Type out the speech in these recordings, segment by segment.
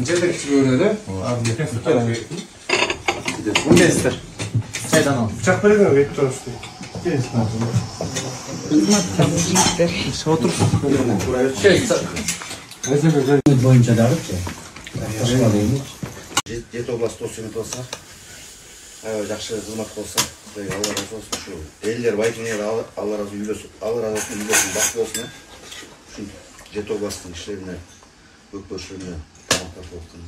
Жетекчилерде Мындайсыздар. Çaydan al. Bıçak verin mi? Bekle olsun. Otur. Boyunca da alıp Jet oblast osmet olsa, жақсы қызмат болса, Алла разы болсын. Şu eller Байкеңе Алла разы үйлесін, бақ болсын. Şu Jet oblastың işlerine, өкпөшүлөрүнө тамактар болсын.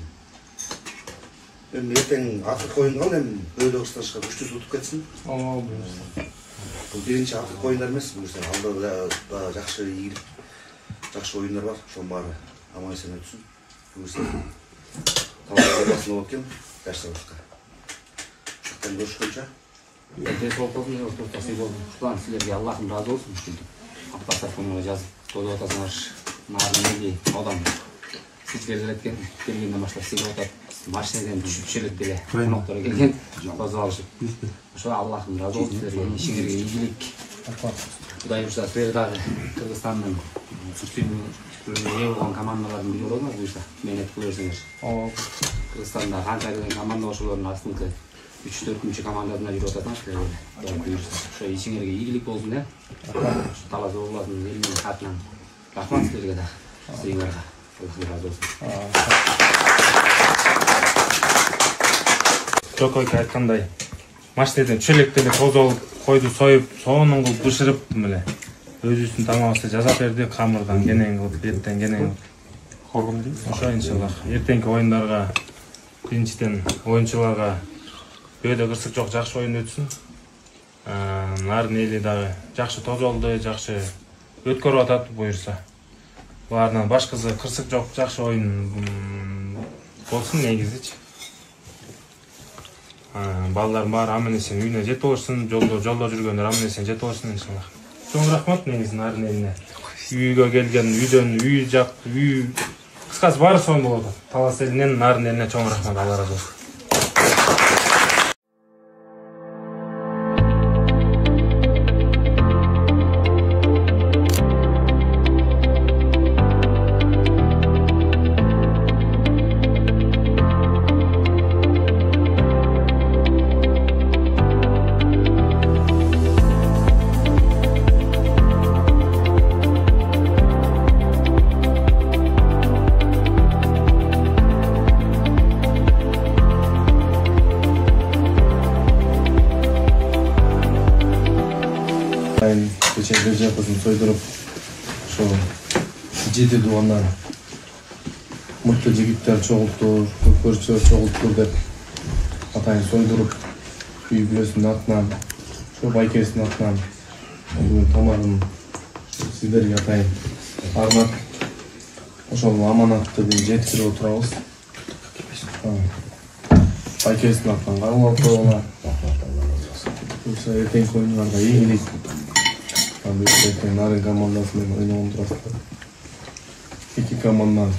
Ертең акыр коюнга ал эми бөлө кышташка күчтүү сутуп кетсин. Бул биринчи акыр коюндар эмес, буюрса алда да жакшы ийгилик, жакшы оюндар бар, ошонун баары аман эсен өтсүн. Буюрса талап болсын болуп экен, жашсабызга. Ошондон көрүшкөнчө. Кутлан силерге Аллахым разы болсун. Аптаса көңүлгө жазып, тойлоп атасыңар. Маарын адам сизге келгенден баштап сыйлап атат. Машинадан түшүп желеп деле коноктор келген. Таза алышып. Ошо Аллахым разы болсун силерге. Ишиңерге ийгилик. Кудай буюрса силер дагы Кыргызстандын ээ болгон командалардын бири болосуңар буюрса мээнет кыла берсеңер. Кыргызстанда канча келген команда ошолордун астыңкы 3-4-нчи командасына жүрүп атасыңар силерге. Буюрса ошо ишиңерге ийгилик болсун э. Талас областынын элинин катынан рахмат силерге да. Силерге Аллахым разы болсун. Жокойко айткандай, машинеден чөлектеле тозолуп, койду союп, сонун кылып бышырып эле өзүбүздүн тамагыбызды жасап берди, камырдан кенен кылып, эттен кенен кылып. Ошо иншаллах эртеңки оюндарга биринчиден оюнчуларга бөөдө кырсык жок, жакшы оюн өтсүн. Нарын эли дагы жакшы тозолду, жакшы өткөрүп атат буюрса. Булардан башкысы кырсык жок, жакшы оюн болсун негизичи. Балдар бар, аман эсен үйүнө жетип алышсын, жолдо жүргөндөр аман эсен жетип алышсын иншаллах. Чоң рахмат негизи нарын элине. Үйгө келген, үйдөн, үй жак, үй кыскасы баары сонун болот. Талас элинен нарын элине чоң рахмат, Алла разы болсун. Geçen kızım soydurup şu jedi duanlar mutlu jigitler çoğultur, köpörçülөр çoğultur dep atayın soydurup üy büyösünün atынан, şu Байкесinin atынан bugün tomarım sizlerge atayın arnap ошол аманатты жеткирип отурабыз. Байкесinin atынан кабыл алып коюңар. Эртеңки оюндарга ийгилик. Нарын командасымен ойнауын тұрасыздар. Эки командан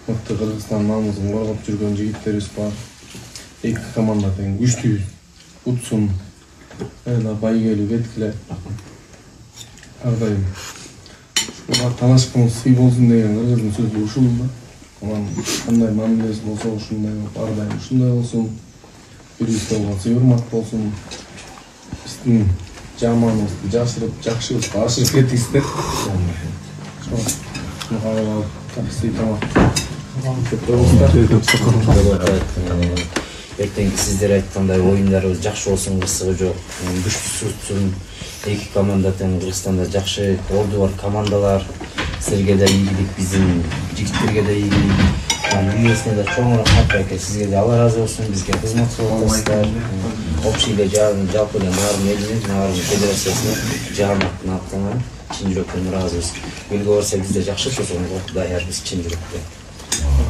мыкты Кыргызстан намысын коргоп жүргөн жигиттерибиз бар. Эки команда тең күчтүү утсун, байгелүү кеткиле. Ар дайым ушуга таанышканыбыз сый болсун деген кыргыздын сөзү ушул да. Анан кандай мамилеси болсо ушундай болуп, ар дайым ушундай болсун. Бирибизге болгон сый урмат болсун. Биздин жаманыбызды жашырып, жакшыбызга ашырып кетиңиздер. Шуну кабыл алып, таксый тамак. эртеңки сиздер айткандай оюндарыбыз жакшы болсун, кырсыгы жок, күчтүү сутсун. Эки команда тең Кыргызстанда жакшы орду бар командалар. Силерге да ийгилик, биздин жигиттерге да ийгилик. Үйесіне да чоң рахмат байке, сізге де Алла разы болсын, бізге қызмат қылып общийге жалпы да нарын еліне, нарын федерациясына жаматтың аттана чын жүректен разы болсын. Белгі барса бізде жақшы сөз, оны даяр біз чын жүректе.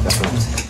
Рахмат.